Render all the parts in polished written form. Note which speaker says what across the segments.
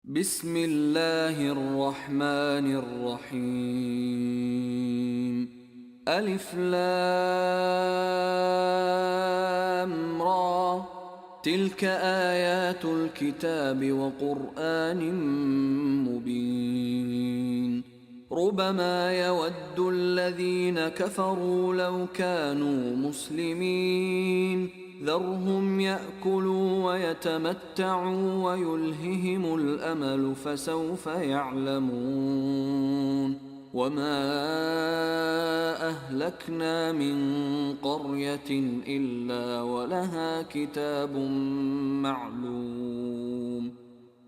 Speaker 1: بسم الله الرحمن الرحيم. ألف لام را، تلك آيات الكتاب وقرآن مبين. ربما يود الذين كفروا لو كانوا مسلمين، ذرهم يأكلوا ويتمتعوا ويلههم الأمل فسوف يعلمون. وما أهلكنا من قرية إلا ولها كتاب معلوم،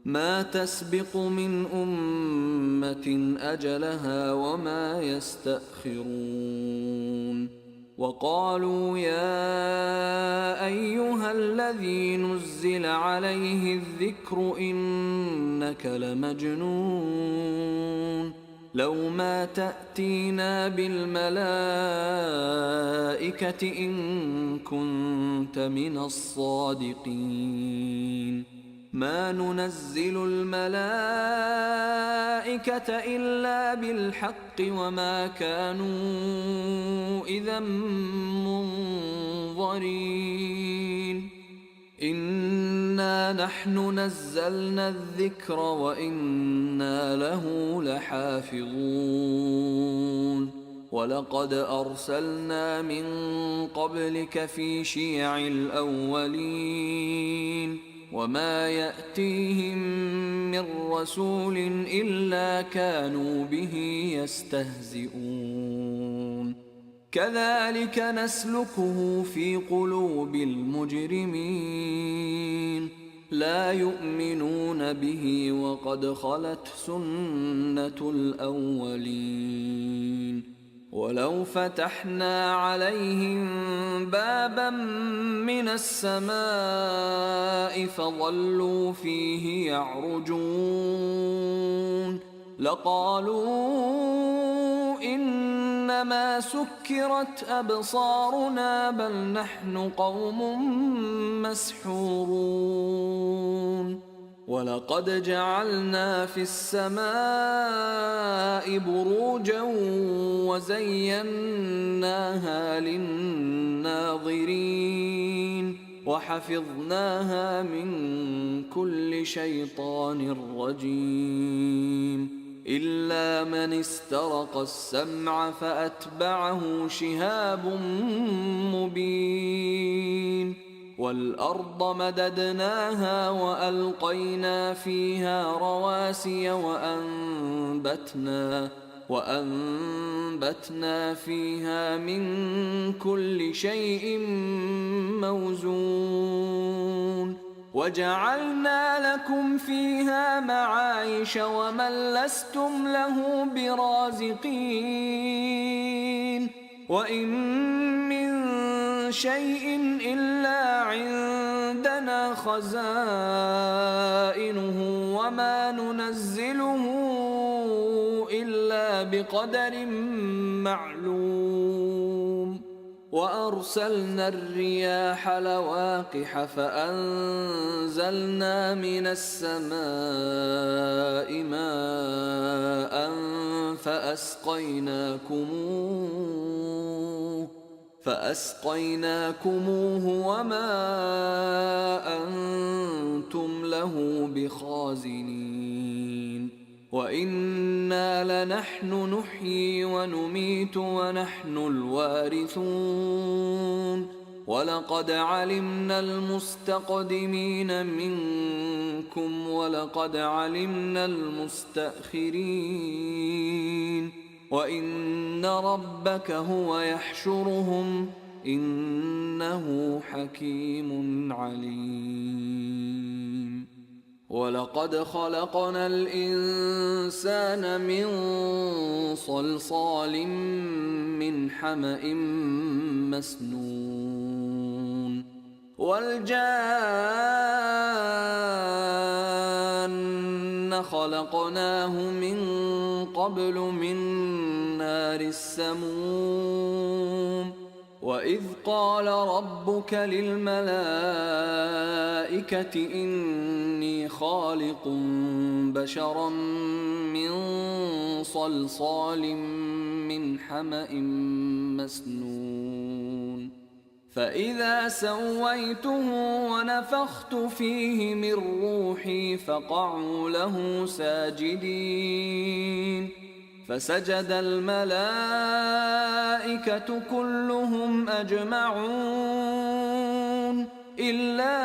Speaker 1: ما تسبق من أمة أجلها وما يستأخرون. وقالوا يا أيها الذي نزل عليه الذكر إنك لمجنون، لو ما تأتينا بالملائكة إن كنت من الصادقين. ما ننزل الملائكة إلا بالحق وما كانوا إذا منظرين. إنا نحن نزلنا الذكر وإنا له لحافظون. ولقد أرسلنا من قبلك في شيع الأولين، وما يأتيهم من رسول إلا كانوا به يستهزئون. كذلك نسلكه في قلوب المجرمين، لا يؤمنون به وقد خلت سنة الأولين. ولو فتحنا عليهم بابا من السماء فظلوا فيه يعرجون لقالوا إنما سكرت أبصارنا بل نحن قوم مسحورون. ولقد جعلنا في السماء بروجا وزيناها للناظرين وحفظناها من كل شيطان رجيم، إلا من استرق السمع فأتبعه شهاب مبين. والأرض مددناها وألقينا فيها رواسي وأنبتنا فيها من كل شيء موزون. وجعلنا لكم فيها معايش ومن لستم له برازقين. وإن من شيء إلا عندنا خزائنه وما ننزله إلا بقدر معلوم. وأرسلنا الرياح لواقح فأنزلنا من السماء ماء فأسقيناكموه وما أنتم له بخازنين. وإنا لنحن نحيي ونميت ونحن الوارثون. ولقد علمنا المستقدمين منكم ولقد علمنا المستأخرين. وإن ربك هو يحشرهم إنه حكيم عليم. ولقد خلقنا الإنسان من صلصال من حمأ مسنون. والجان خلقناه من قبل من نار السموم. وإذ قال ربك للملائكة إني خالق بشرا من صلصال من حمأ مسنون فإذا سويته ونفخت فيه من روحي فقعوا له ساجدين فسجد الملائكة كلهم أجمعون إلا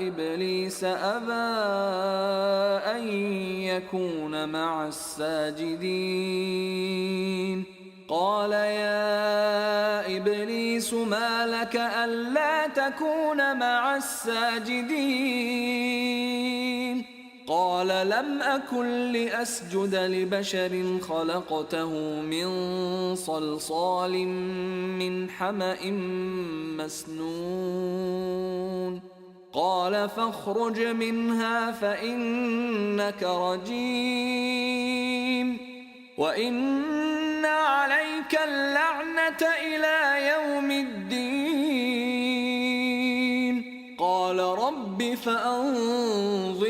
Speaker 1: إبليس أبى أن يكون مع الساجدين قال يا إبليس ما لك ألا تكون مع الساجدين قال لم أكن لأسجد لبشر خلقته من صلصال من حمأ مسنون قال فاخرج منها فإنك رجيم وإن عليك اللعنة إلى يوم الدين قال رب فأنظرني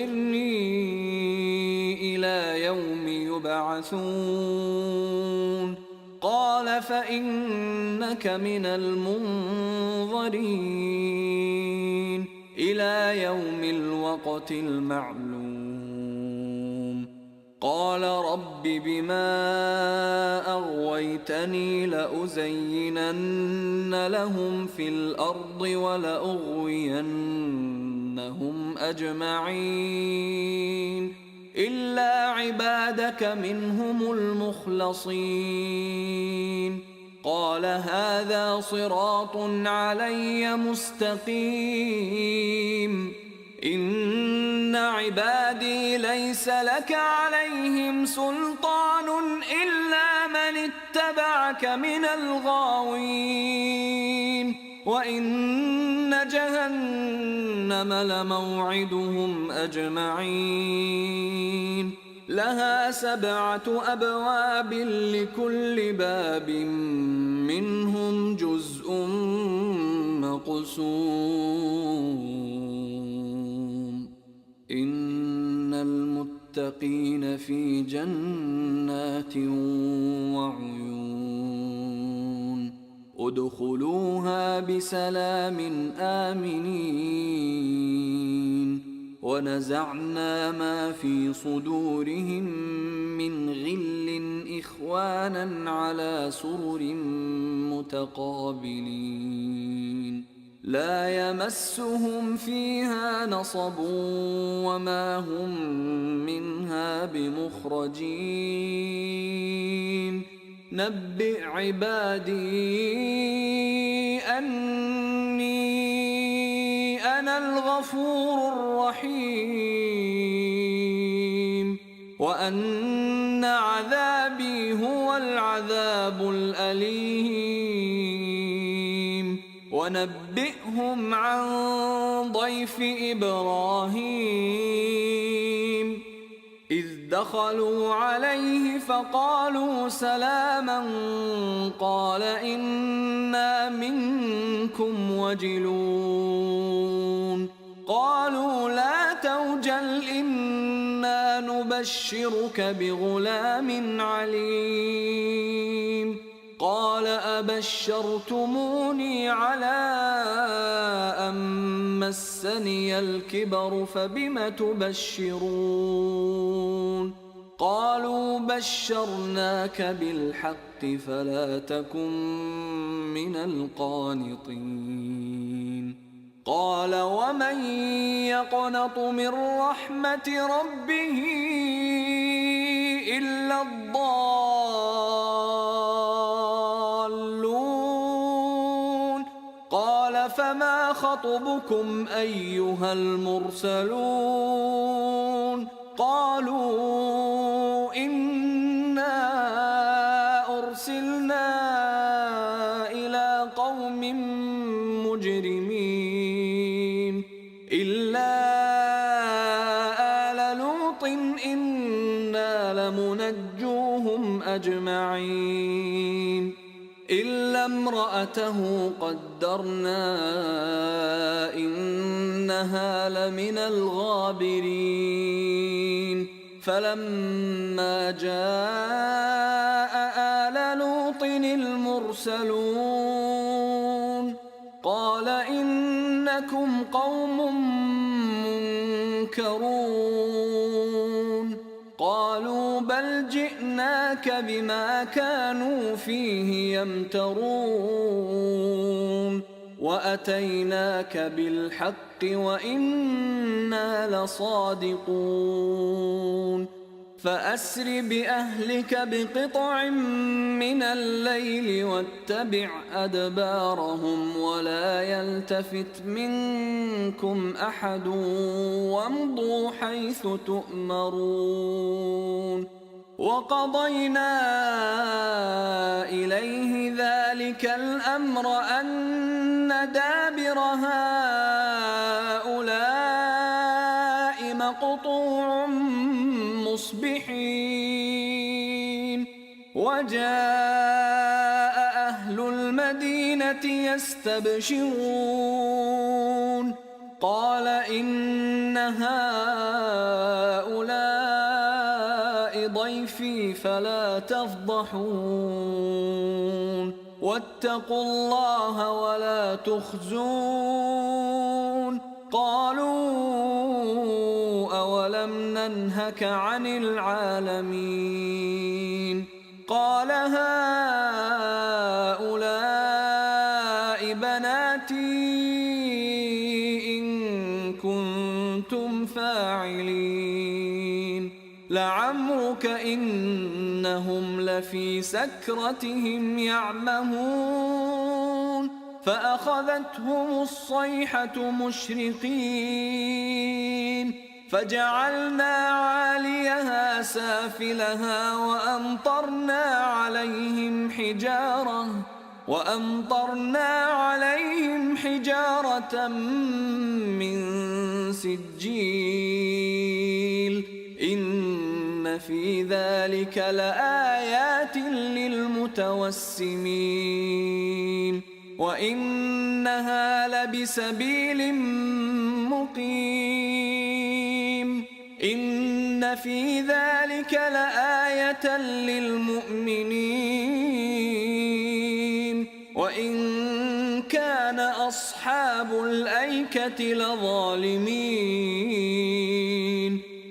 Speaker 1: إلى يوم يبعثون قال فإنك من المنظرين إلى يوم الوقت المعلوم قال رب بما أغويتني لأزينن لهم في الأرض ولأغوينهم أجمعين إلا عبادك منهم المخلصين قال هذا صراط علي مستقيم إن عبادي ليس لك عليهم سلطان إلا من اتبعك من الغاوين وإن جهنم لموعدهم أجمعين لها 7 أبواب لكل باب منهم جزء مقسوم إن المتقين في جنات وعيون ادخلوها بسلام آمنين ونزعنا ما في صدورهم من غل إخوانا على سرر متقابلين لا يمسهم فيها نصب وما هم منها بمخرجين نبئ عبادي أني أنا الغفور الرحيم وأن عذابي هو العذاب الأليم ونبئهم عن ضيف إبراهيم إذ دخلوا عليه فقالوا سلاما قال إنا منكم وجلون قالوا لا توجل إنا نبشرك بغلام عليم قال أبشرتموني على أن مسني الكبر فبم تبشرون قالوا بشرناك بالحق فلا تكن من القانطين قال ومن يقنط من رحمة ربه إلا الضالون قال فما خطبكم أيها المرسلون قالوا إنا أرسلنا إلى قوم مجرمين إلا آل لوط إنا لمنجوهم أجمعين إلا امرأته قدرنا إنها لمن الغابرين فلما جاء آل لوط المرسلون قال إنكم قوم منكرون قالوا بل جئناك بما كانوا فيه يمترون وأتيناك بالحق وإنا لصادقون فأسر بأهلك بقطع من الليل واتبع أدبارهم ولا يلتفت منكم أحد وامضوا حيث تؤمرون وقضينا إليه ذلك الأمر أن دابر هؤلاء مقطوع مصبحين وجاء أهل المدينة يستبشرون قال إن هؤلاء ضيفي فلا تفضحون واتقوا الله ولا تخزون قالوا أولم ننهك عن العالمين قال هؤلاء بناتي إن كنتم فاعلين لعمرك إنهم لفي سكرتهم يعمهون فأخذتهم الصيحة مشرقين فجعلنا عاليها سافلها وأمطرنا عليهم حجارة من سجيل إن في ذلك لآيات للمتوسمين وإنها لبسبيل مقيم إن في ذلك لآية للمؤمنين وإن كان أصحاب الأيكة لظالمين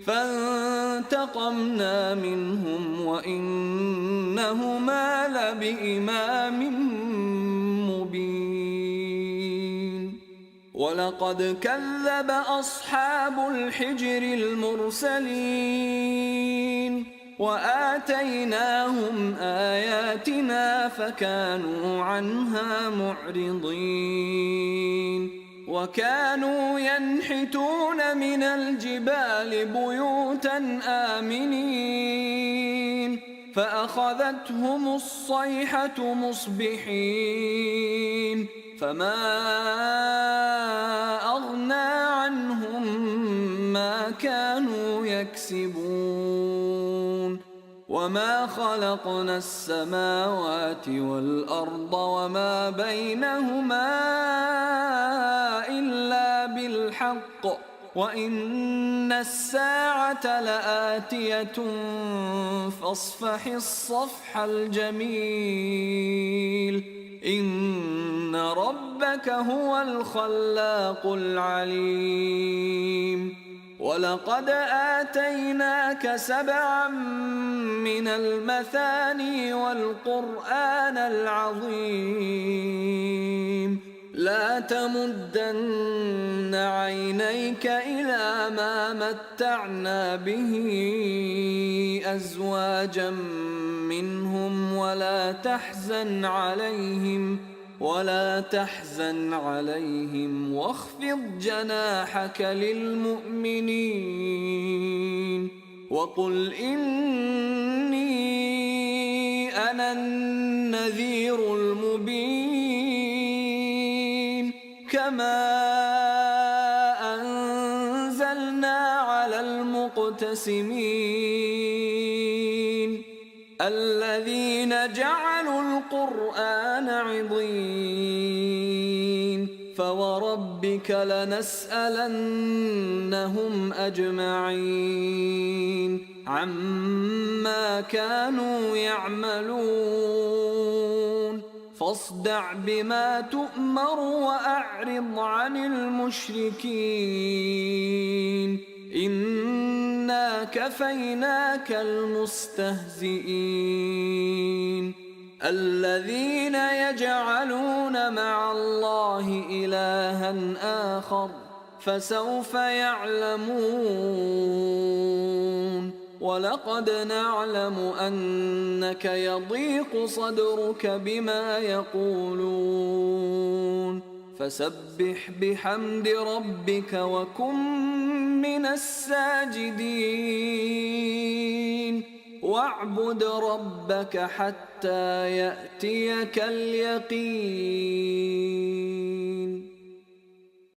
Speaker 1: فانتقمنا منهم وإنهما لبإمام مبين ولقد كذب أصحاب الحجر المرسلين وآتيناهم آياتنا فكانوا عنها معرضين وكانوا ينحتون من الجبال بيوتا آمنين فأخذتهم الصيحة مصبحين فما أغنى عنهم ما كانوا يكسبون وما خلقنا السماوات والأرض وما بينهما إلا بالحق وإن الساعة لآتية فاصفح الصفح الجميل إن ربك هو الخلاق العليم ولقد آتيناك 7 من المثاني والقرآن العظيم لا تمدن عينيك إلى ما متعنا به أزواجا منهم ولا تحزن عليهم واخفض جناحك للمؤمنين وقل إني أنا النذير المبين كما أنزلنا على المقتسمين الذين جعلوا القرآن عضين فوربك لنسألنهم أجمعين عما كانوا يعملون فاصدع بما تؤمر وأعرض عن المشركين إنا كفيناك المستهزئين الذين يجعلون مع الله إلها آخر فسوف يعلمون ولقد نعلم أنك يضيق صدرك بما يقولون فسبح بحمد ربك وكن من الساجدين واعبد ربك حتى يأتيك اليقين.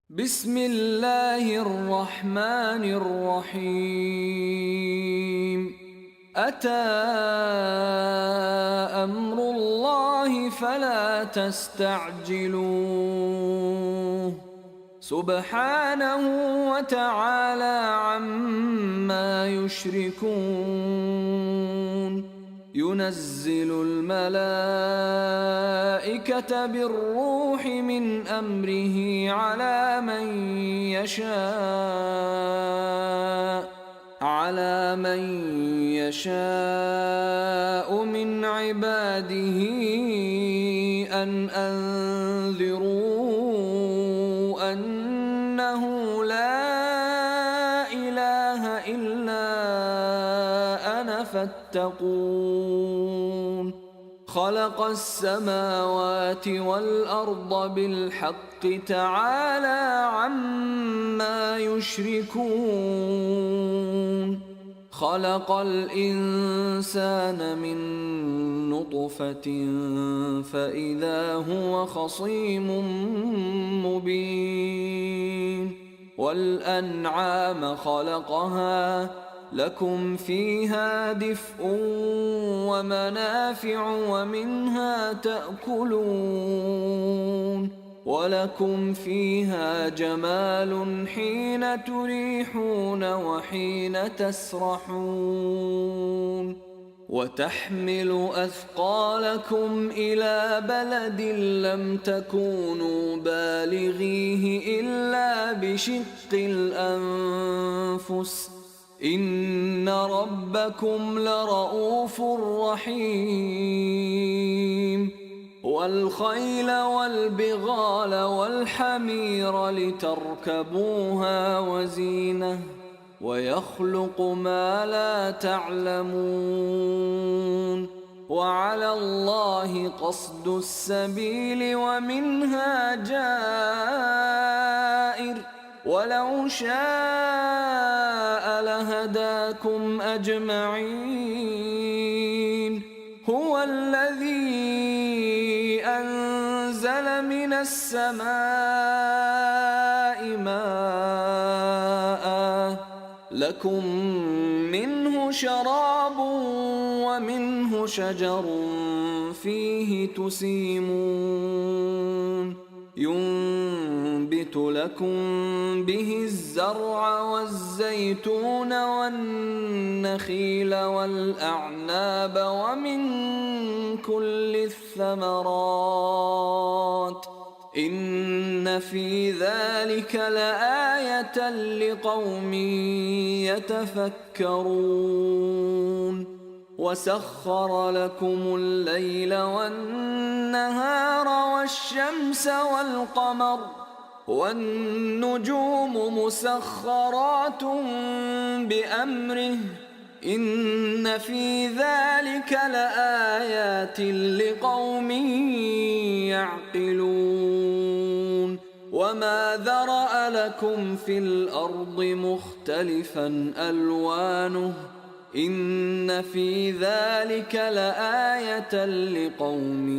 Speaker 1: بسم الله الرحمن الرحيم. أتى أمر الله فلا تستعجلوه سبحانه وتعالى عما يشركون ينزل الملائكة بالروح من أمره على من يشاء من عباده أن أنذروا أنه لا إله إلا أنا فاتقون خلق السماوات والأرض بالحق تعالى عما يشركون خلق الإنسان من نطفة فإذا هو خصيم مبين والأنعام خلقها لكم فيها دفء ومنافع ومنها تأكلون ولكم فيها جمال حين تريحون وحين تسرحون وتحمل أثقالكم إلى بلد لم تكونوا بالغيه إلا بشق الأنفس إن ربكم لرؤوف رحيم والخيل والبغال والحمير لتركبوها وزينة ويخلق ما لا تعلمون وعلى الله قصد السبيل ومنها جائر ولو شاء لهداكم أجمعين هو الذي أنزل من السماء ماء لكم منه شراب ومنه شجر فيه تسيمون ينبت لكم به الزرع والزيتون والنخيل والأعناب ومن كل الثمرات إن في ذلك لآية لقوم يتفكرون وسخر لكم الليل والنهار والشمس والقمر والنجوم مسخرات بأمره إن في ذلك لآيات لقوم يعقلون وما ذرأ لكم في الأرض مختلفا ألوانه إن في ذلك لآية لقوم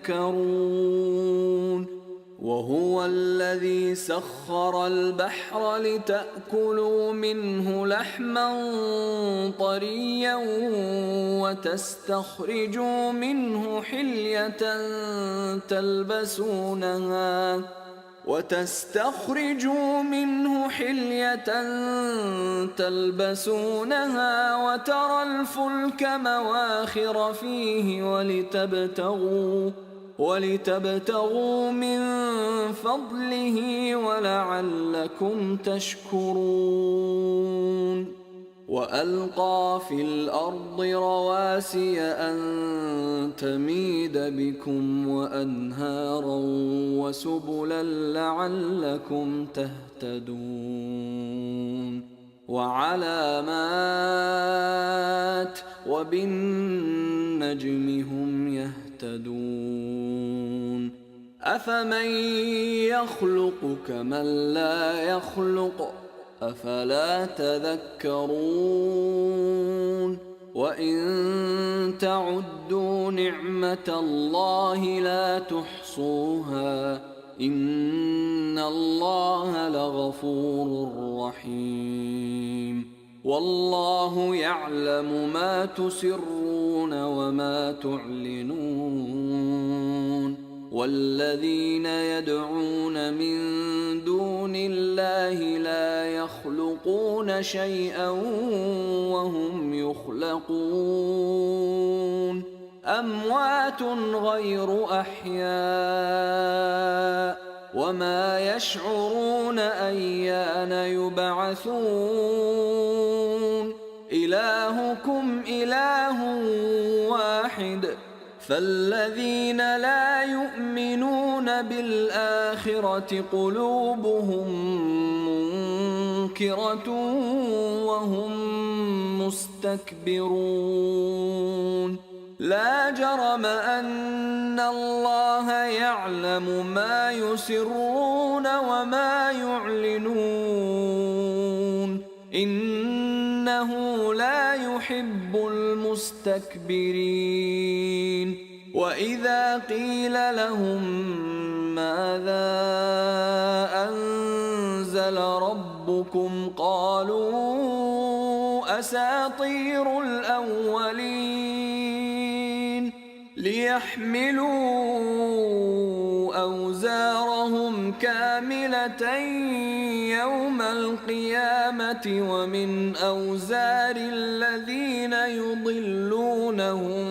Speaker 1: يذكرون وهو الذي سخر البحر لتأكلوا منه لحما طريا وتستخرجوا منه حلية وتستخرجوا منه حلية تلبسونها وترى الفلك مواخر فيه ولتبتغوا من فضله ولعلكم تشكرون وألقى في الأرض رواسي أن تميد بكم وأنهارا وسبلا لعلكم تهتدون وعلامات وبالنجم هم يهتدون أفمن يخلق كمن لا يخلق أفلا تذكرون وإن تعدوا نعمة الله لا تحصوها إن الله لغفور رحيم والله يعلم ما تسرون وما تعلنون والذين يدعون من دون الله لا يخلقون شيئا وهم يخلقون أموات غير أحياء وما يشعرون أيان يبعثون إلهكم إله واحد فالذين لا يؤمنون بالآخرة قلوبهم منكرة وهم مستكبرون لا جرم أن الله يعلم ما يسرون وما يعلنون إنه لا يحب المستكبرين وإذا قيل لهم ماذا أنزل ربكم قالوا أساطير الأولين ليحملوا أوزارهم كاملة يوم القيامة ومن أوزار الذين يضلونهم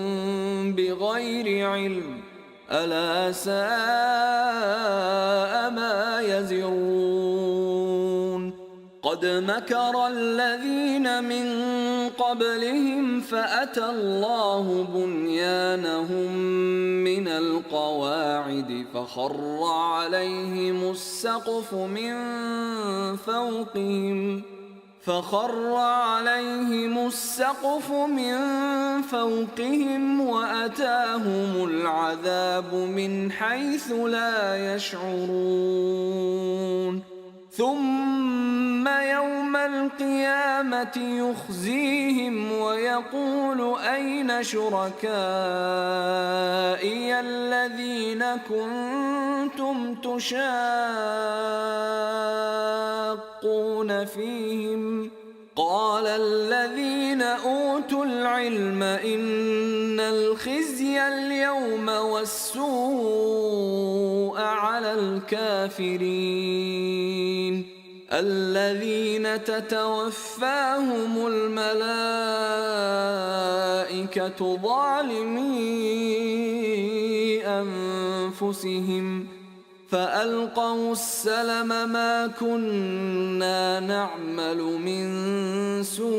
Speaker 1: بغير علم ألا ساء ما يزرون قد مكر الذين من قبلهم فأتى الله بنيانهم من القواعد فخر عليهم السقف من فوقهم وأتاهم العذاب من حيث لا يشعرون ثم يوم القيامة يخزيهم ويقول أين شركائي الذين كنتم تشاقون فيهم قال الذين أوتوا العلم إن الخزي اليوم والسوء على الكافرين الذين تتوفاهم الملائكة ظالمي أنفسهم فألقوا السلم ما كنا نعمل من سوء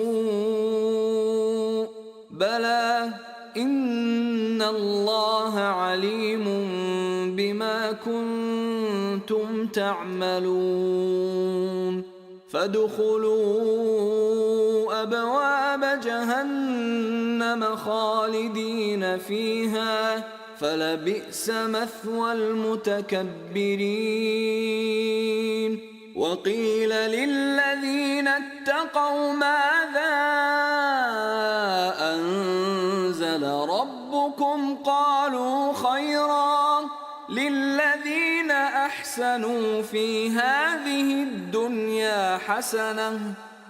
Speaker 1: بلى إن الله عليم بما كنتم تعملون فادخلوا أبواب جهنم خالدين فيها فلبئس مثوى المتكبرين وقيل للذين اتقوا ماذا أنزل ربكم قالوا خيرا للذين أحسنوا في هذه الدنيا حسنة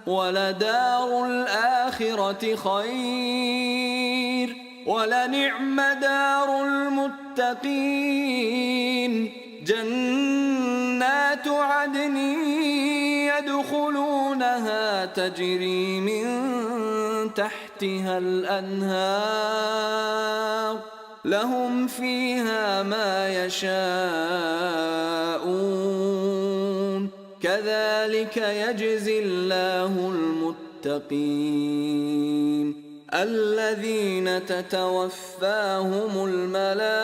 Speaker 1: ولدار الآخرة خير ولنعم دار المتقين جنات جنات عدن يدخلونها تجري من تحتها الأنهار لهم فيها ما يشاءون كذلك يجزي الله المتقين الذين تتوفاهم الملائكة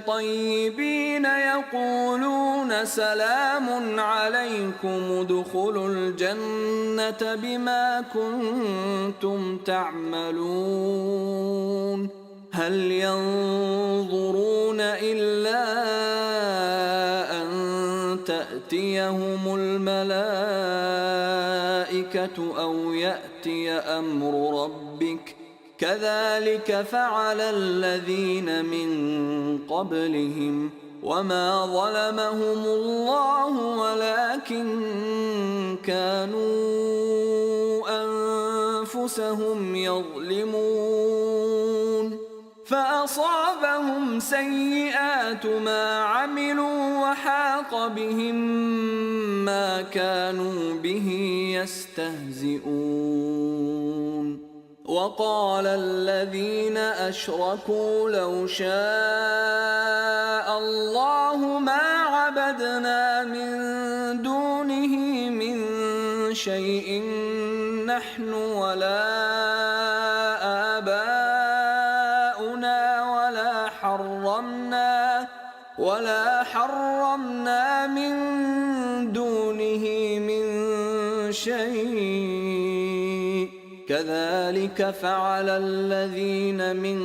Speaker 1: طيبين يقولون سلام عليكم ادخلوا الجنة بما كنتم تعملون هل ينظرون إلا أن تأتيهم الملائكة أو يأتي أمر ربك كذلك فعل الذين من قبلهم وما ظلمهم الله ولكن كانوا أنفسهم يظلمون فأصابهم سيئات ما عملوا وحاق بهم ما كانوا به يستهزئون وقال الذين أشركوا لو شاء الله ما عبدنا من دونه من شيء نحن ولا حرمنا من دونه من شيء كذلك فعل الذين من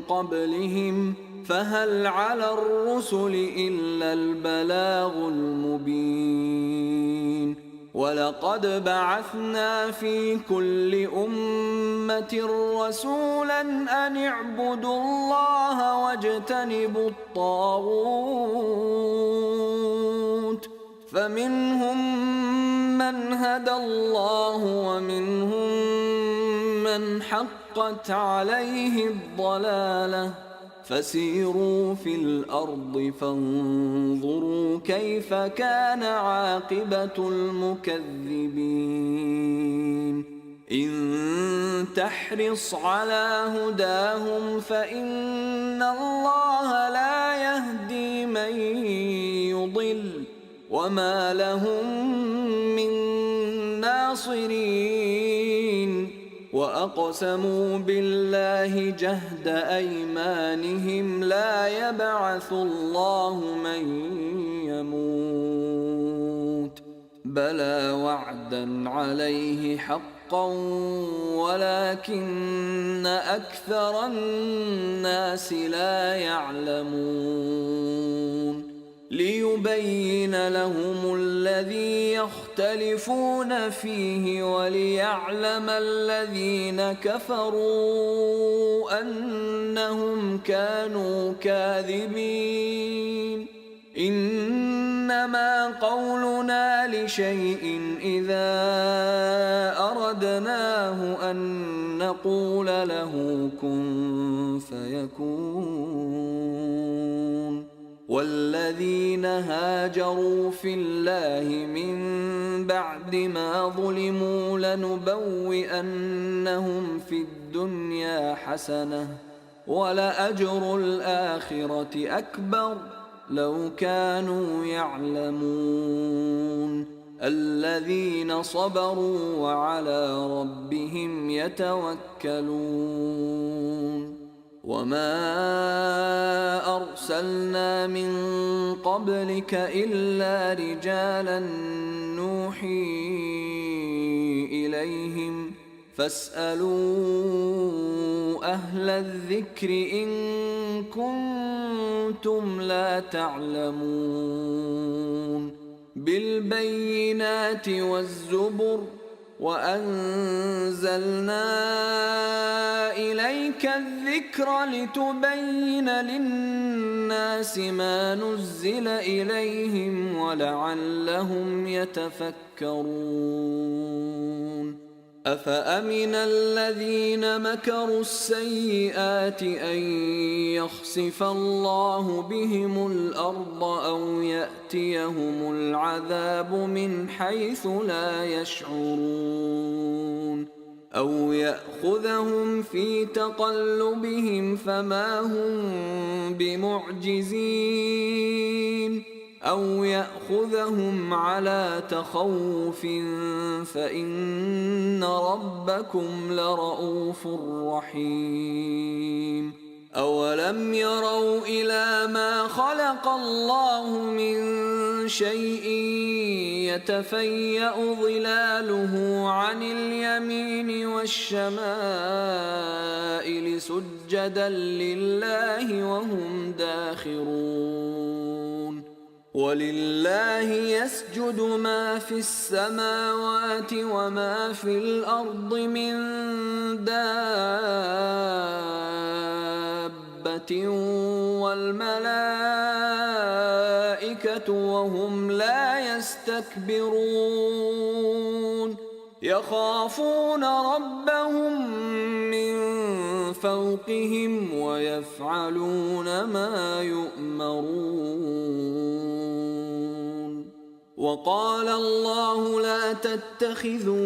Speaker 1: قبلهم فهل على الرسل إلا البلاغ المبين ولقد بعثنا في كل أمة رسولا أن اعبدوا الله واجتنبوا الطاغوت فمنهم من هدى الله ومنهم من حقت عليه الضلالة فسيروا في الأرض فانظروا كيف كان عاقبة المكذبين إن تحرص على هداهم فإن الله لا يهدي من يضل وما لهم من ناصرين وأقسموا بالله جهد أيمانهم لا يبعث الله من يموت بلى وعدا عليه حقا ولكن أكثر الناس لا يعلمون ليبين لهم الذي يختلفون فيه وليعلم الذين كفروا أنهم كانوا كاذبين إنما قولنا لشيء إذا أردناه أن نقول له كن فيكون والذين هاجروا في الله من بعد ما ظلموا لنبوئنهم في الدنيا حسنة ولأجر الآخرة أكبر لو كانوا يعلمون الذين صبروا وعلى ربهم يتوكلون وما أرسلنا من قبلك إلا رجالا نوحي إليهم فاسألوا أهل الذكر إن كنتم لا تعلمون بالبينات والزبر وأنزلنا إليك الذكر لتبين للناس ما نزل إليهم ولعلهم يتفكرون أفأمن الذين مكروا السيئات أن يخسف الله بهم الأرض أو يأتيهم العذاب من حيث لا يشعرون أو يأخذهم في تقلبهم فما هم بمعجزين أو يأخذهم على تخوف فإن ربكم لرؤوف رحيم أولم يروا إلى ما خلق الله من شيء يتفيأ ظلاله عن اليمين والشمائل سجدا لله وهم داخرون ولله يسجد ما في السماوات وما في الأرض من دابة والملائكة وهم لا يستكبرون يخافون ربهم من فوقهم ويفعلون ما يؤمرون وقال الله لا تتخذوا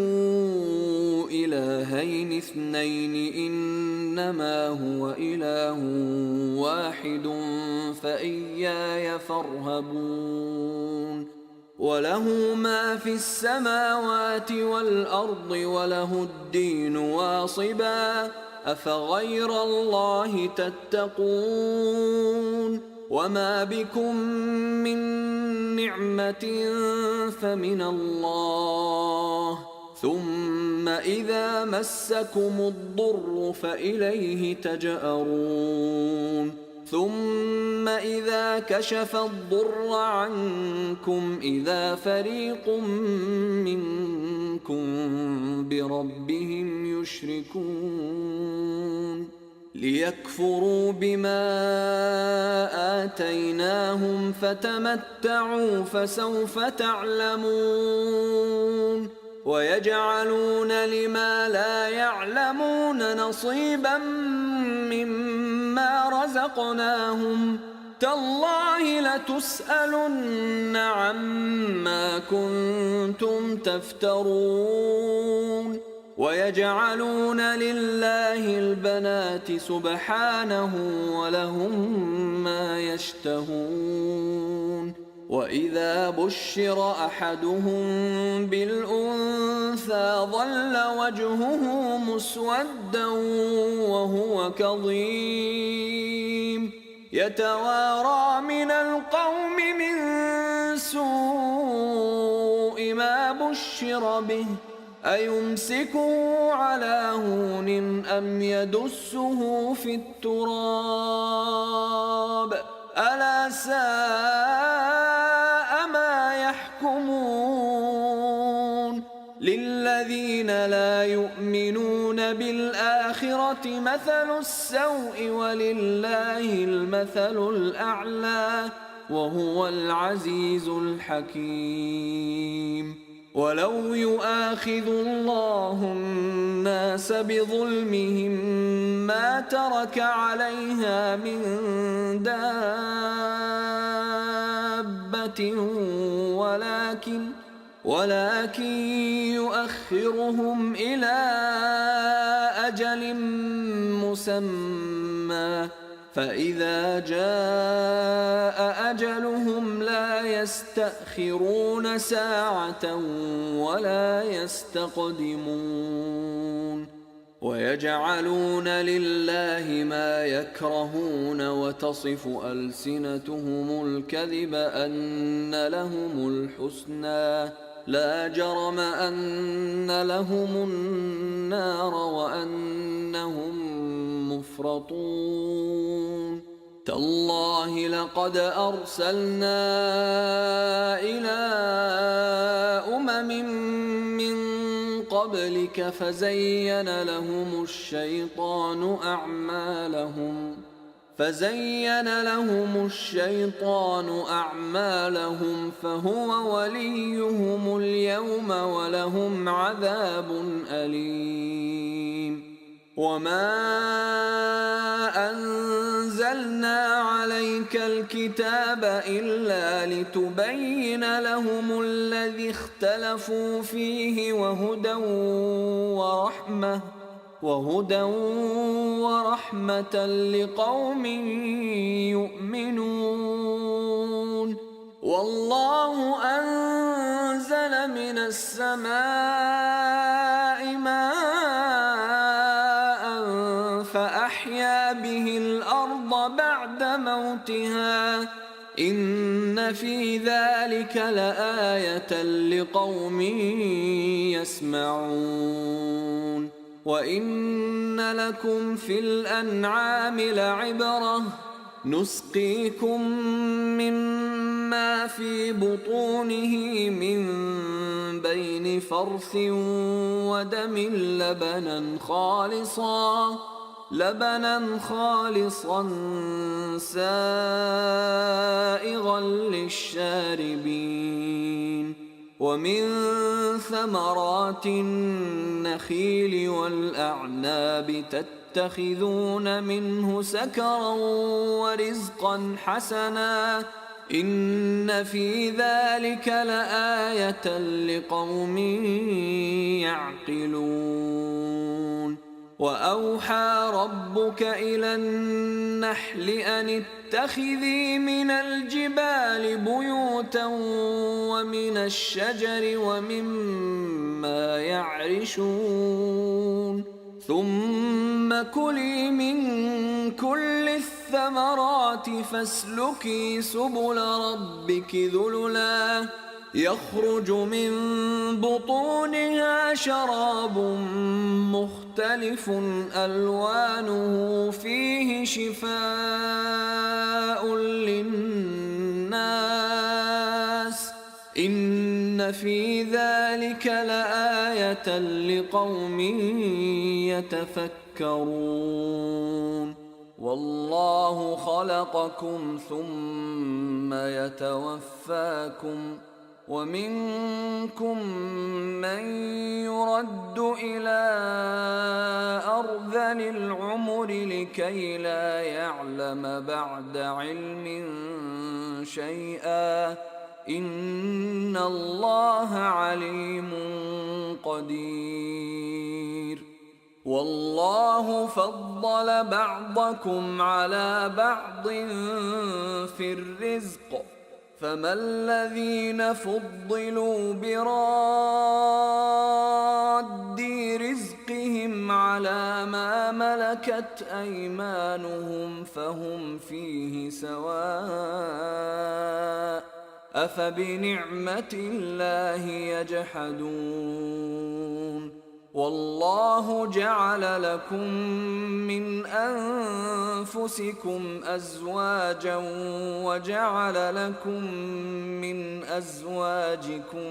Speaker 1: إلهين اثنين إنما هو إله واحد فإياي فارهبون وله ما في السماوات والأرض وله الدين واصبا أفغير الله تتقون وما بكم من نعمة فمن الله ثم إذا مسكم الضر فإليه تجأرون ثم إذا كشف الضر عنكم إذا فريق منكم بربهم يشركون ليكفروا بما آتيناهم فتمتعوا فسوف تعلمون ويجعلون لما لا يعلمون نصيبا مما رزقناهم تالله لتسألن عما كنتم تفترون ويجعلون لله البنات سبحانه ولهم ما يشتهون وإذا بشر أحدهم بالأنثى ظل وجهه مسودا وهو كظيم يتوارى من القوم من سوء ما بشر به أيمسكه على هون أم يدسه في التراب ألا ساء ما يحكمون للذين لا يؤمنون بالآخرة مثل السوء ولله المثل الأعلى وهو العزيز الحكيم ولو يؤاخذ الله الناس بظلمهم ما ترك عليها من دابة ولكن يؤخرهم إلى أجل مسمى فإذا جاء أجلهم لا يستأخرون ساعة ولا يستقدمون ويجعلون لله ما يكرهون وتصف ألسنتهم الكذب أن لهم الحسنى لا جرم أن لهم النار وأنهم مفرطون تالله لقد أرسلنا إلى أمم من قبلك فزين لهم الشيطان فزين لهم الشيطان أعمالهم فهو وليهم اليوم ولهم عذاب أليم. وما أنزلنا عليك الكتاب إلا لتبين لهم الذي اختلفوا فيه وهدى ورحمة لقوم يؤمنون. والله أنزل من السماء ماء فأحيا به الأرض بعد موتها إن في ذلك لآية لقوم يسمعون. وإن لكم في الأنعام لعبرة نسقيكم مما في بطونه من بين فرث ودم لبنا خالصا سائغا للشاربين. ومن ثمرات النخيل والأعناب تتخذون منه سكرا ورزقا حسنا إن في ذلك لآية لقوم يعقلون. وأوحى ربك إلى النحل أن اتخذي من الجبال بيوتا ومن الشجر ومما يعرشون ثم كلي من كل الثمرات فاسلكي سبل ربك ذللا يخرج من بطونها شراب مختلف ألوانه فيه شفاء للناس إن في ذلك لآية لقوم يتفكرون. والله خلقكم ثم يتوفاكم ومنكم من يرد إلى أرذل العمر لكي لا يعلم بعد علم شيئا إن الله عليم قدير. والله فضل بعضكم على بعض في الرزق فما الذين فضلوا براد رزقهم على ما ملكت أيمانهم فهم فيه سواء أفبنعمة الله يجحدون. والله جعل لكم من أنفسكم أزواجا وجعل لكم من أزواجكم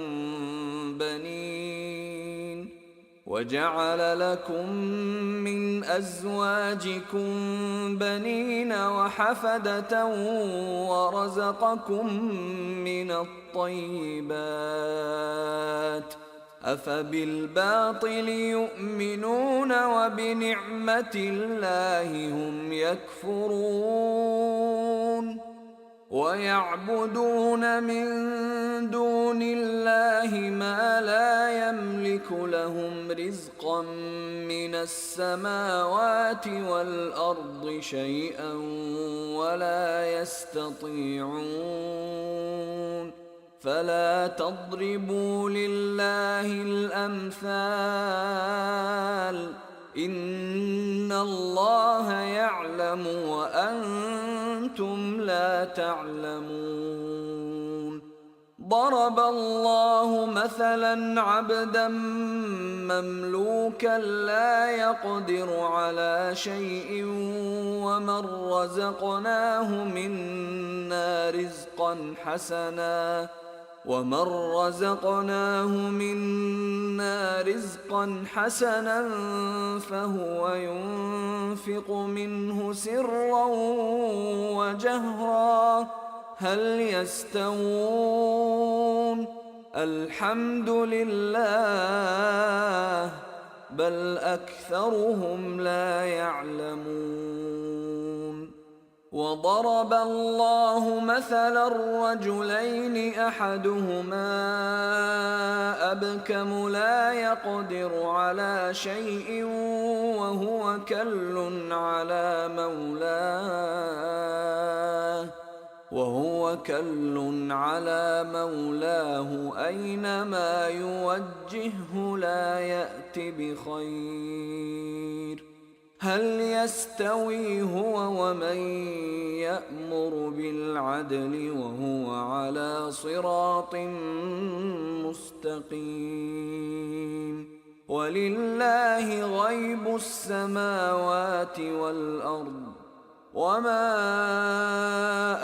Speaker 1: بنين وحفدة ورزقكم من الطيبات أفبالباطل يؤمنون وبنعمة الله هم يكفرون. ويعبدون من دون الله ما لا يملك لهم رزقا من السماوات والأرض شيئا ولا يستطيعون. فلا تضربوا لله الأمثال إن الله يعلم وأنتم لا تعلمون. ضرب الله مثلا عبدا مملوكا لا يقدر على شيء ومن رزقناه منا رزقا حسنا ومن رزقناه منا رزقا حسنا فهو ينفق منه سرا وجهرا هل يستوون الحمد لله بل أكثرهم لا يعلمون وضرب الله مثلا الرجلين أحدهما أبكم لا يقدر على شيء وهو كل على مولاه أينما يوجهه لا يأت بخير هل يستوي هو ومن يأمر بالعدل وهو على صراط مستقيم ولله غيب السماوات والأرض وما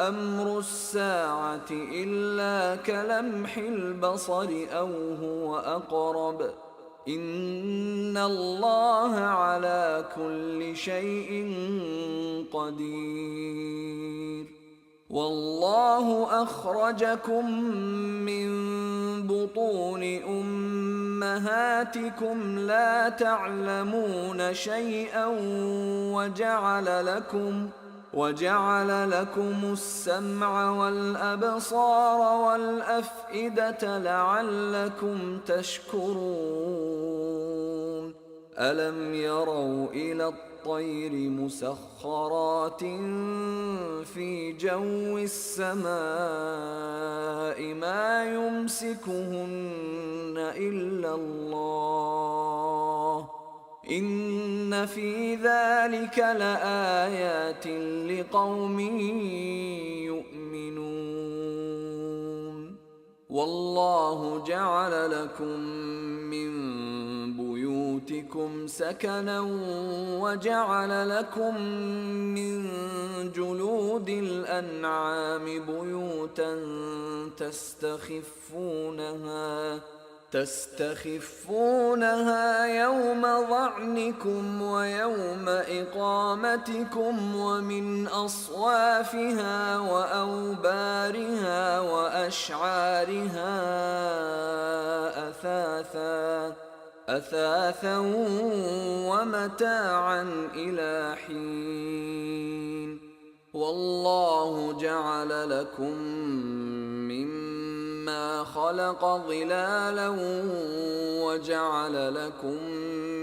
Speaker 1: أمر الساعة إلا كلمح البصر أو هو أقرب إن الله على كل شيء قدير والله أخرجكم من بطون أمهاتكم لا تعلمون شيئا وجعل لكم السمع والأبصار والأفئدة لعلكم تشكرون ألم يروا إلى الطير مسخرات في جو السماء ما يمسكهن إلا الله إن في ذلك لآيات لقوم يؤمنون والله جعل لكم من بيوتكم سكنا وجعل لكم من جلود الأنعام بيوتا تستخفونها يوم ظعنكم ويوم إقامتكم ومن أصوافها وأوبارها وأشعارها أثاثا ومتاعا إلى حين والله جعل لكم مما خلق ظلالا وجعل لكم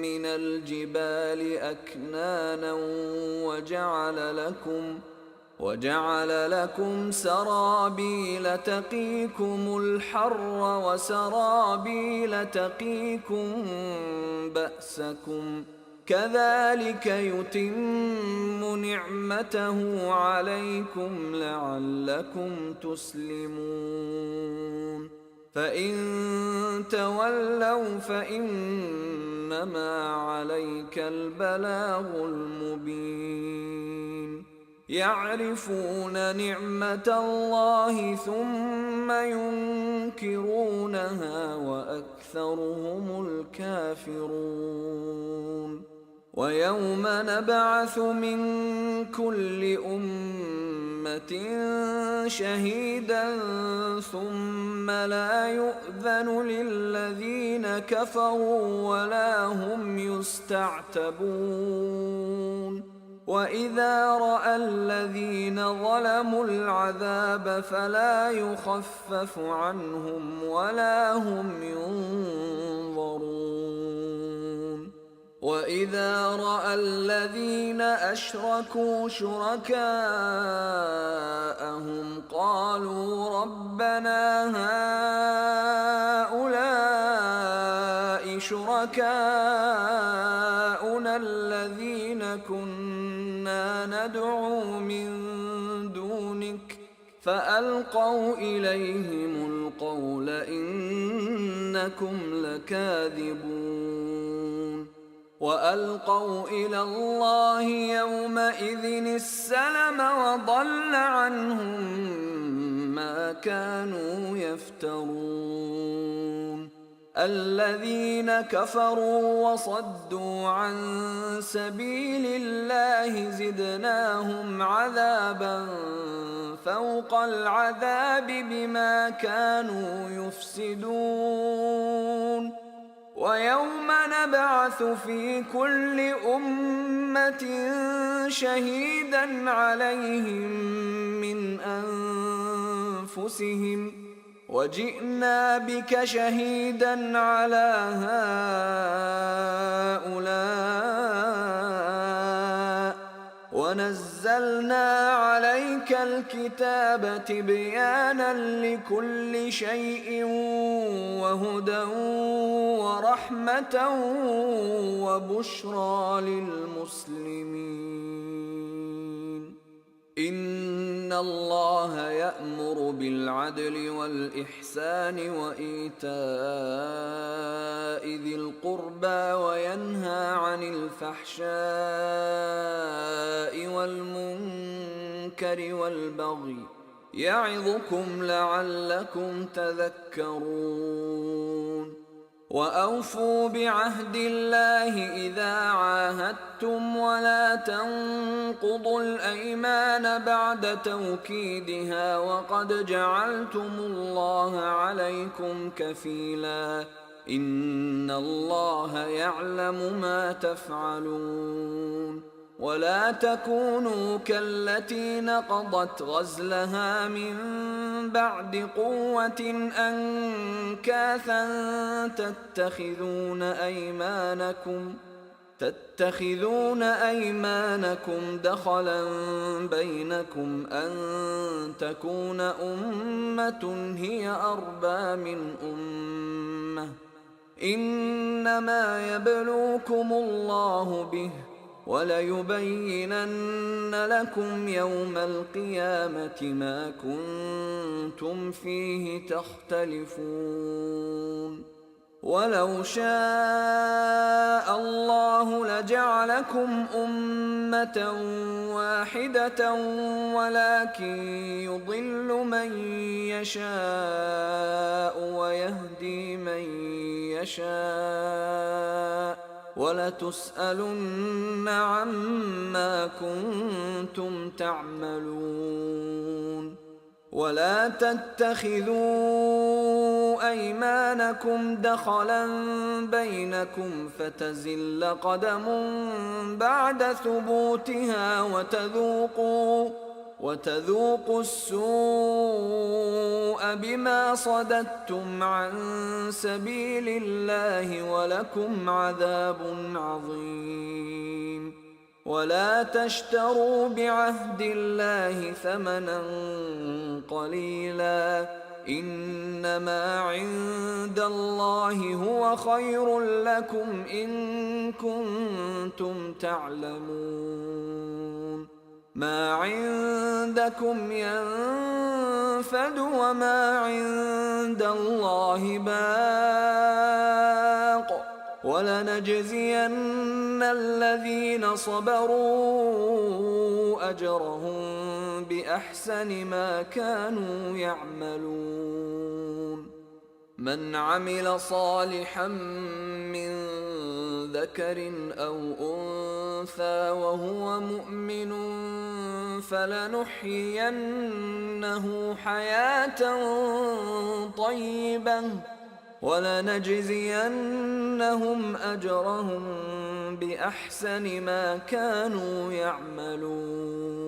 Speaker 1: من الجبال أكنانا وجعل لكم سرابيل تقيكم الحر وسرابيل تقيكم بأسكم كذلك يتم نعمته عليكم لعلكم تسلمون فإن تولوا فإنما عليك البلاغ المبين يعرفون نعمة الله ثم ينكرونها وأكثرهم الكافرون ويوم نبعث من كل أمة شهيدا ثم لا يؤذن للذين كفروا ولا هم يستعتبون وإذا رأى الذين ظلموا العذاب فلا يخفف عنهم ولا هم ينظرون وإذا رأى الذين أشركوا شركاءهم قالوا ربنا هؤلاء شركاؤنا الذين كنا ندعو من دونك فألقوا إليهم القول إنكم لكاذبون وألقوا إلى الله يومئذ السلم وضل عنهم ما كانوا يفترون الذين كفروا وصدوا عن سبيل الله زدناهم عذابا فوق العذاب بما كانوا يفسدون ويوم نبعث في كل أمة شهيدا عليهم من أنفسهم وجئنا بك شهيدا على هؤلاء ونزلنا عليك الكتاب تبيانا لكل شيء وهدى ورحمة وبشرى للمسلمين إن الله يأمر بالعدل والإحسان وإيتاء ذي القربى وينهى عن الفحشاء والمنكر والبغي يعظكم لعلكم تذكرون وأوفوا بعهد الله إذا عاهدتم ولا تنقضوا الأيمان بعد توكيدها وقد جعلتم الله عليكم كفيلا إن الله يعلم ما تفعلون ولا تكونوا كالتي نقضت غزلها من بعد قوة أنكاثا تتخذون أيمانكم دخلا بينكم أن تكون أمة هي أربى من أمة إنما يبلوكم الله به وليبينن لكم يوم القيامة ما كنتم فيه تختلفون ولو شاء الله لجعلكم أمة واحدة ولكن يضل من يشاء ويهدي من يشاء ولتسألن عما كنتم تعملون ولا تتخذوا أيمانكم دخلا بينكم فتزل قدم بعد ثبوتها وتذوقوا السوء بما صددتم عن سبيل الله ولكم عذاب عظيم ولا تشتروا بعهد الله ثمنا قليلا إنما عند الله هو خير لكم إن كنتم تعلمون ما عندكم ينفد وما عند الله باق ولنجزين الذين صبروا أجرهم بأحسن ما كانوا يعملون من عمل صالحا من ذكر أو أنثى وهو مؤمن فلنحيينه حياة طيبة ولنجزينهم أجرهم بأحسن ما كانوا يعملون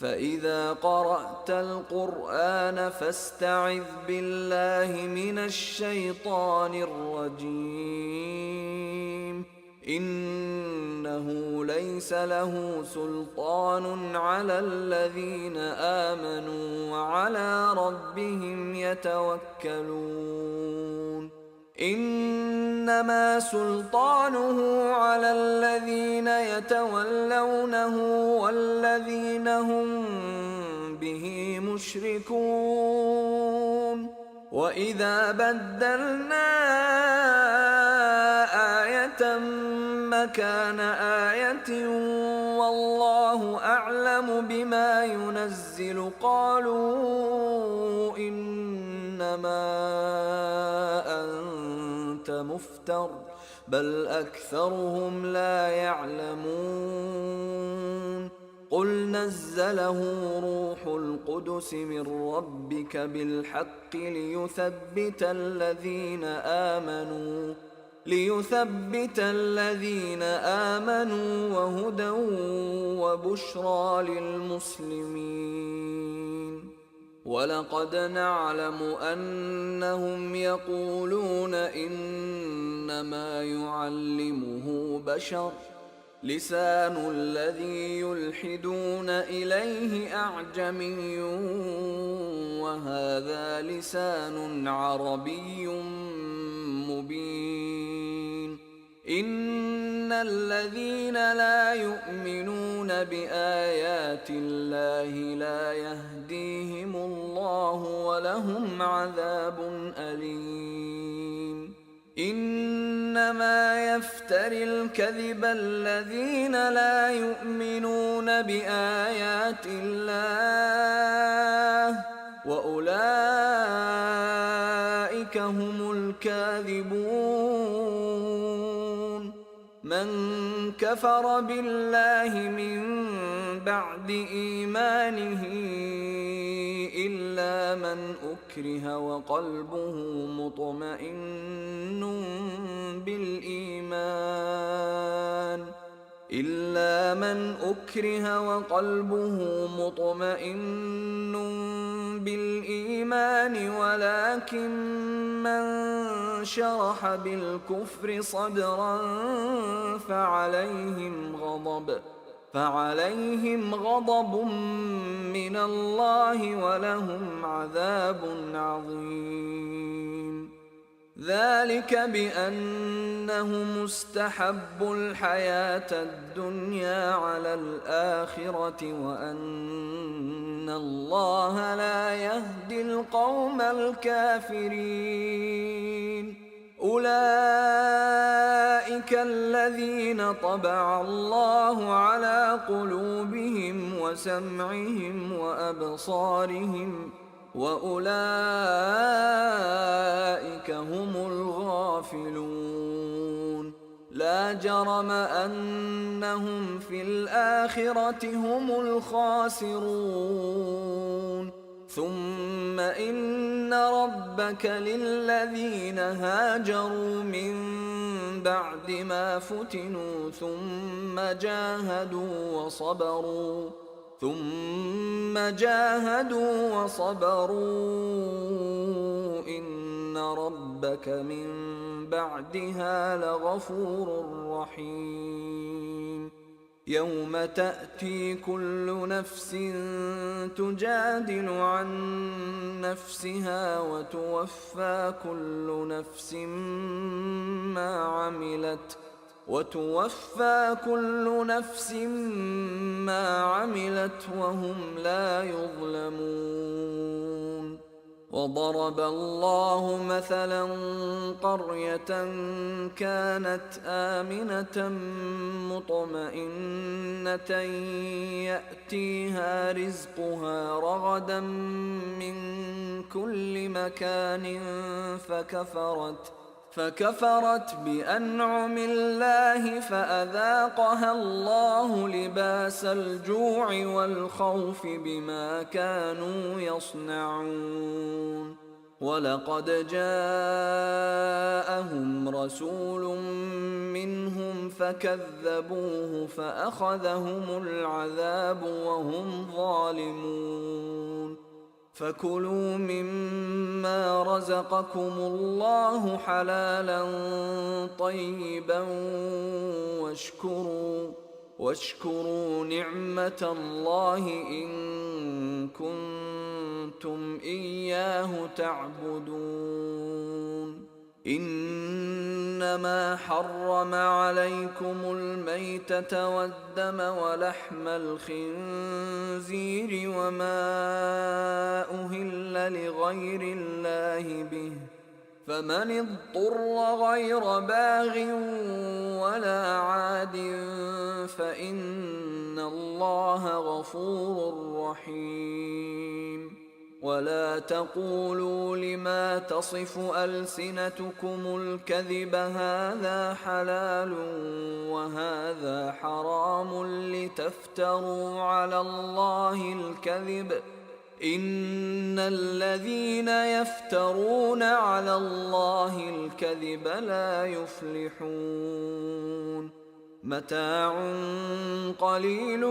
Speaker 1: فإذا قرأت القرآن فاستعذ بالله من الشيطان الرجيم إنه ليس له سلطان على الذين آمنوا وعلى ربهم يتوكلون إنما سلطانه على الذين يتولونه والذين هم به مشركون وإذا بدلنا آية مكان آية والله أعلم بما ينزل قالوا إنما أنت مفتر بل أكثرهم لا يعلمون قل نزله روح القدس من ربك بالحق ليثبت الذين آمنوا وهدى وبشرى للمسلمين ولقد نعلم أنهم يقولون إنما يعلمه بشر لسان الذي يلحدون إليه أعجمي وهذا لسان عربي مبين إن الذين لا يؤمنون بآيات الله لا يهديهم الله ولهم عذاب أليم إنما يفتري الكذب الذين لا يؤمنون بآيات الله وأولئك هم الكاذبون من كفر بالله من بعد إيمانه إلا من أكره وقلبه مطمئن بالإيمان ولكن من شرح بالكفر صدرا فعليهم غضب من الله ولهم عذاب عظيم ذلك بأنهم استحبوا الحياة الدنيا على الآخرة وأن الله لا يهدي القوم الكافرين أولئك الذين طبع الله على قلوبهم وسمعهم وأبصارهم وأولئك هم الغافلون لا جرم أنهم في الآخرة هم الخاسرون ثم إن ربك للذين هاجروا من بعد ما فتنوا ثم جاهدوا وصبروا إن ربك من بعدها لغفور رحيم يوم تأتي كل نفس تجادل عن نفسها وتوفى كل نفس ما عملت وهم لا يظلمون وضرب الله مثلا قرية كانت آمنة مطمئنة يأتيها رزقها رغدا من كل مكان فكفرت بأنعم الله فأذاقها الله لباس الجوع والخوف بما كانوا يصنعون ولقد جاءهم رسول منهم فكذبوه فأخذهم العذاب وهم ظالمون فكلوا مما رزقكم الله حلالا طيبا واشكروا نعمة الله إن كنتم إياه تعبدون إنما حرم عليكم الميتة والدم ولحم الخنزير وما أهل لغير الله به فمن اضطر غير باغ ولا عاد فإن الله غفور رحيم. ولا تقولوا لما تصف ألسنتكم الكذب هذا حلال وهذا حرام لتفتروا على الله الكذب إن الذين يفترون على الله الكذب لا يفلحون. متاع قليل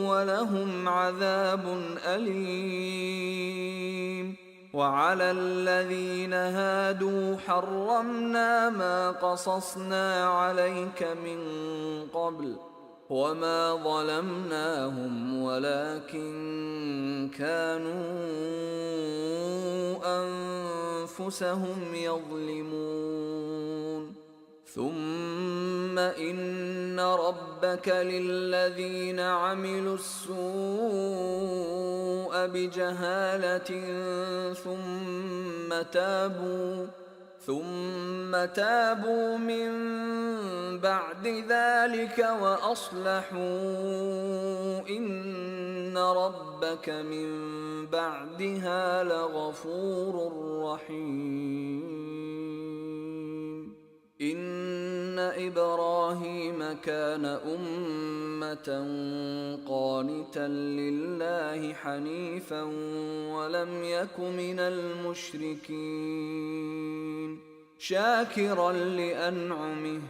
Speaker 1: ولهم عذاب أليم. وعلى الذين هادوا حرمنا ما قصصنا عليك من قبل وما ظلمناهم ولكن كانوا أنفسهم يظلمون. ثم إن ربك للذين عملوا السوء بجهالة ثم تابوا من بعد ذلك وأصلحوا إن ربك من بعدها لغفور رحيم. إن إبراهيم كان أمة قانتا لله حنيفا ولم يك من المشركين شاكرا لأنعمه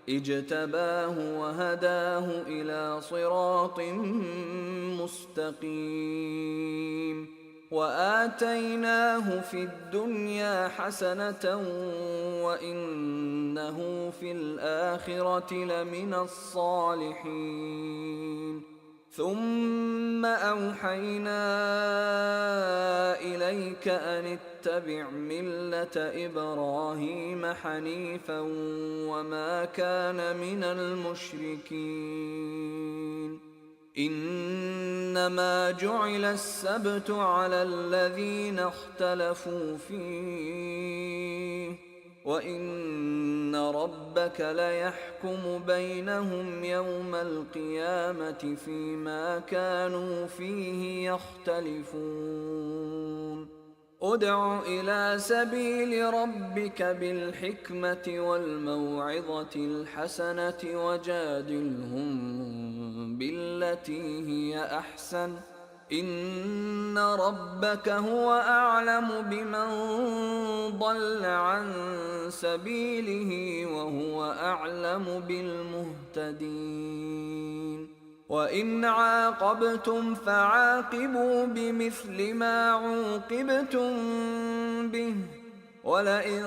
Speaker 1: اجتباه وهداه إلى صراط مستقيم. وآتيناه في الدنيا حسنة وإنه في الآخرة لمن الصالحين. ثم أوحينا إليك أن اتبع ملة إبراهيم حنيفا وما كان من المشركين. إنما جعل السبت على الذين اختلفوا فيه وإن ربك ليحكم بينهم يوم القيامة فيما كانوا فيه يختلفون. ادع إلى سبيل ربك بالحكمة والموعظة الحسنة وجادلهم بالتي هي أحسن إن ربك هو أعلم بمن ضل عن سبيله وهو أعلم بالمهتدين. وإن عاقبتم فعاقبوا بمثل ما عوقبتم به ولئن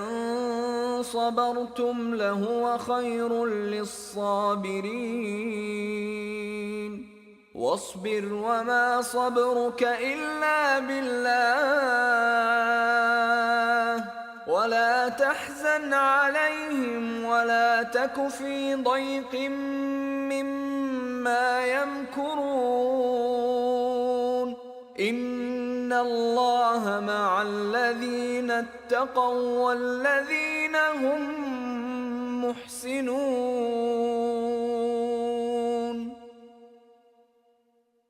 Speaker 1: صبرتم لهو خير للصابرين. واصبر وما صبرك إلا بالله ولا تحزن عليهم ولا تك في ضيق مما يمكرون. إن الله مع الذين اتقوا والذين هم محسنون.